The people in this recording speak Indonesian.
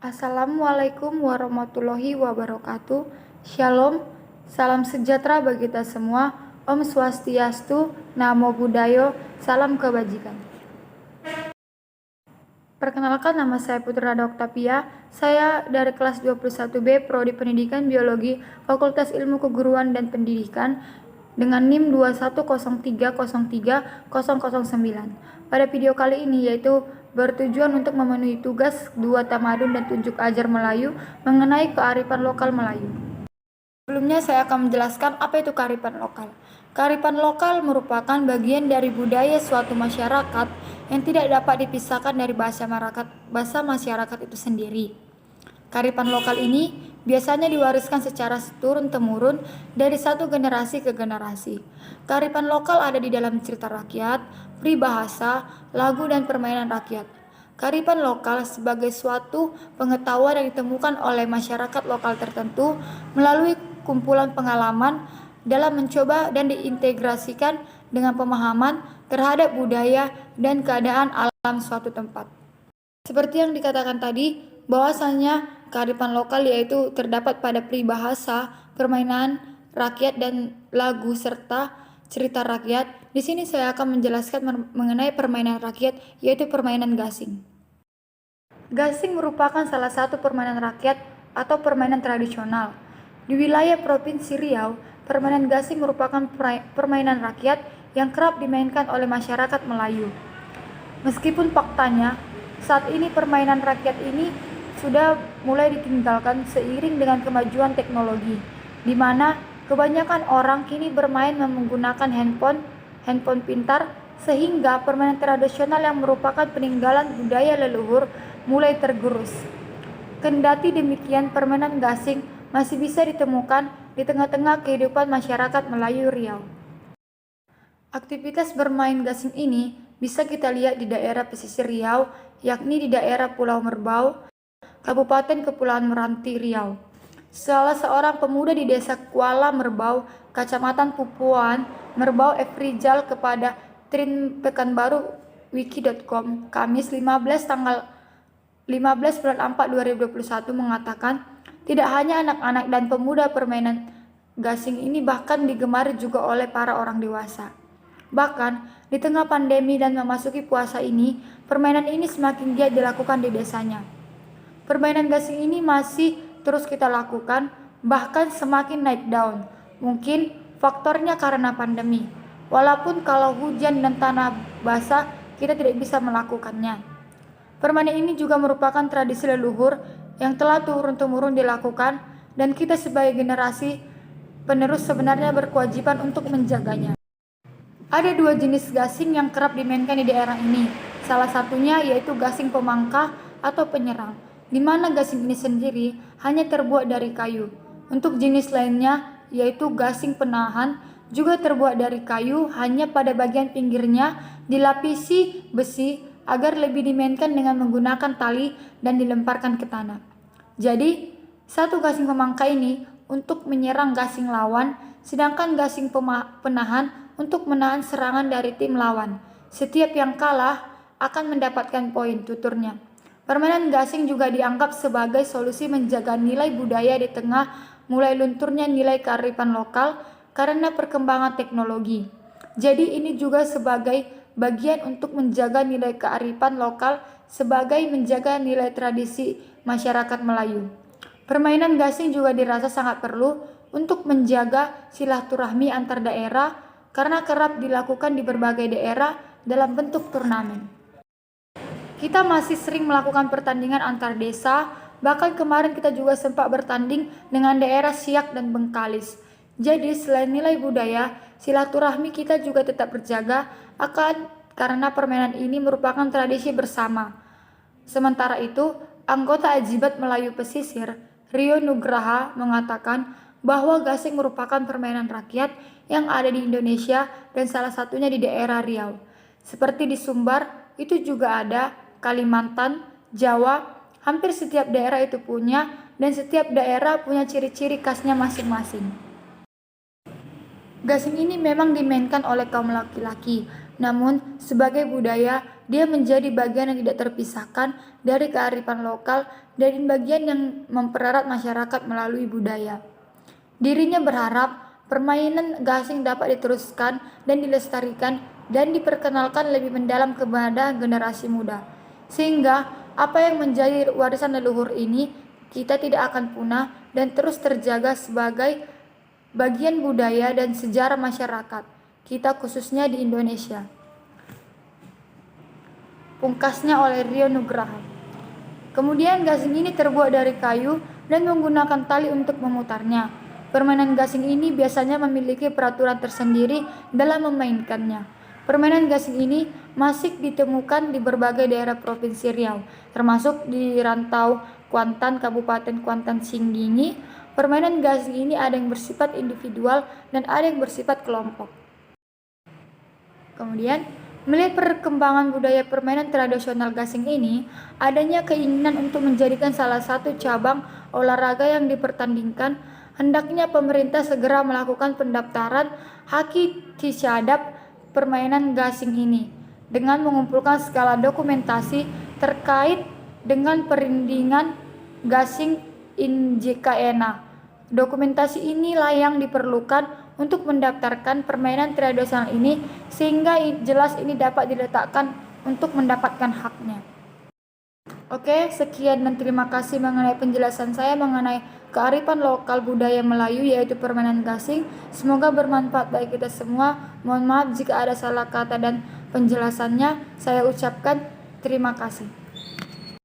Assalamualaikum warahmatullahi wabarakatuh. Shalom, salam sejahtera bagi kita semua. Om Swastiastu, Namo Buddhaya, salam kebajikan. Perkenalkan, nama saya Putra Oktavia. Saya dari kelas 21B, Prodi Pendidikan Biologi, Fakultas Ilmu Keguruan dan Pendidikan dengan NIM 210303009. Pada video kali ini yaitu bertujuan untuk memenuhi tugas 2 Tamadun dan Tunjuk Ajar Melayu mengenai kearifan lokal Melayu. Sebelumnya saya akan menjelaskan apa itu kearifan lokal. Kearifan lokal merupakan bagian dari budaya suatu masyarakat yang tidak dapat dipisahkan dari bahasa masyarakat itu sendiri. Kearifan lokal ini biasanya diwariskan secara turun-temurun dari satu generasi ke generasi. Kearifan lokal ada di dalam cerita rakyat, peribahasa, lagu, dan permainan rakyat. Kearifan lokal sebagai suatu pengetahuan yang ditemukan oleh masyarakat lokal tertentu melalui kumpulan pengalaman dalam mencoba dan diintegrasikan dengan pemahaman terhadap budaya dan keadaan alam suatu tempat. Seperti yang dikatakan tadi, bahwasanya kearifan lokal yaitu terdapat pada peribahasa, permainan rakyat, dan lagu serta cerita rakyat. Di sini saya akan menjelaskan mengenai permainan rakyat, yaitu permainan gasing. Gasing merupakan salah satu permainan rakyat atau permainan tradisional. Di wilayah Provinsi Riau, permainan gasing merupakan permainan rakyat yang kerap dimainkan oleh masyarakat Melayu. Meskipun faktanya, saat ini permainan rakyat ini sudah mulai ditinggalkan seiring dengan kemajuan teknologi, di mana kebanyakan orang kini bermain menggunakan handphone pintar, sehingga permainan tradisional yang merupakan peninggalan budaya leluhur mulai tergerus. Kendati demikian, permainan gasing masih bisa ditemukan di tengah-tengah kehidupan masyarakat Melayu Riau. Aktivitas bermain gasing ini bisa kita lihat di daerah pesisir Riau, yakni di daerah Pulau Merbau, Kabupaten Kepulauan Meranti, Riau. Salah seorang pemuda di desa Kuala Merbau, Kecamatan Pupuan, Merbau, Efrijal kepada Trin Pekanbaru wiki.com, Kamis 15 bulan 4 2021 mengatakan, tidak hanya anak-anak dan pemuda, permainan gasing ini bahkan digemari juga oleh para orang dewasa. Bahkan di tengah pandemi dan memasuki puasa ini, permainan ini semakin giat dilakukan di desanya. Permainan gasing ini masih terus kita lakukan, bahkan semakin naik daun. Mungkin faktornya karena pandemi. Walaupun kalau hujan dan tanah basah, kita tidak bisa melakukannya. Permainan ini juga merupakan tradisi leluhur yang telah turun-temurun dilakukan, dan kita sebagai generasi penerus sebenarnya berkewajiban untuk menjaganya. Ada 2 jenis gasing yang kerap dimainkan di daerah ini. Salah satunya yaitu gasing pemangkah atau penyerang, di mana gasing ini sendiri hanya terbuat dari kayu. Untuk jenis lainnya yaitu gasing penahan, juga terbuat dari kayu, hanya pada bagian pinggirnya dilapisi besi agar lebih dimainkan dengan menggunakan tali dan dilemparkan ke tanah. Jadi, satu gasing pemangkah ini untuk menyerang gasing lawan, sedangkan gasing penahan untuk menahan serangan dari tim lawan. Setiap yang kalah akan mendapatkan poin, tuturnya. Permainan gasing juga dianggap sebagai solusi menjaga nilai budaya di tengah mulai lunturnya nilai kearifan lokal karena perkembangan teknologi. Jadi ini juga sebagai bagian untuk menjaga nilai kearifan lokal sebagai menjaga nilai tradisi masyarakat Melayu. Permainan gasing juga dirasa sangat perlu untuk menjaga silaturahmi antar daerah karena kerap dilakukan di berbagai daerah dalam bentuk turnamen. Kita masih sering melakukan pertandingan antar desa, bahkan kemarin kita juga sempat bertanding dengan daerah Siak dan Bengkalis. Jadi selain nilai budaya, silaturahmi kita juga tetap terjaga karena permainan ini merupakan tradisi bersama. Sementara itu, anggota Ajibat Melayu Pesisir, Rio Nugraha, mengatakan bahwa gasing merupakan permainan rakyat yang ada di Indonesia dan salah satunya di daerah Riau. Seperti di Sumbar, itu juga ada, Kalimantan, Jawa, hampir setiap daerah itu punya, dan setiap daerah punya ciri-ciri khasnya masing-masing. Gasing ini memang dimainkan oleh kaum laki-laki, Namun, sebagai budaya, dia menjadi bagian yang tidak terpisahkan dari kearifan lokal dan bagian yang mempererat masyarakat melalui budaya. Dirinya berharap permainan gasing dapat diteruskan dan dilestarikan dan diperkenalkan lebih mendalam kepada generasi muda. Sehingga apa yang menjadi warisan leluhur ini kita tidak akan punah dan terus terjaga sebagai bagian budaya dan sejarah masyarakat kita khususnya di Indonesia. Pungkasnya oleh Rio Nugraha. Kemudian gasing ini terbuat dari kayu dan menggunakan tali untuk memutarnya. Permainan gasing ini biasanya memiliki peraturan tersendiri dalam memainkannya. Permainan gasing ini masih ditemukan di berbagai daerah Provinsi Riau, termasuk di Rantau Kuantan, Kabupaten Kuantan Singgingi. Permainan gasing ini ada yang bersifat individual dan ada yang bersifat kelompok. Kemudian, melihat perkembangan budaya permainan tradisional gasing ini, adanya keinginan untuk menjadikan salah satu cabang olahraga yang dipertandingkan, hendaknya pemerintah segera melakukan pendaftaran haki tisyadap permainan gasing ini dengan mengumpulkan segala dokumentasi terkait dengan perindingan gasing INJKNA. Dokumentasi inilah yang diperlukan untuk mendaftarkan permainan tradisional ini sehingga jelas ini dapat diletakkan untuk mendapatkan haknya. Oke, sekian dan terima kasih mengenai penjelasan saya mengenai kearifan lokal budaya Melayu yaitu permainan gasing. Semoga bermanfaat bagi kita semua. Mohon maaf jika ada salah kata dan penjelasannya. Saya ucapkan terima kasih.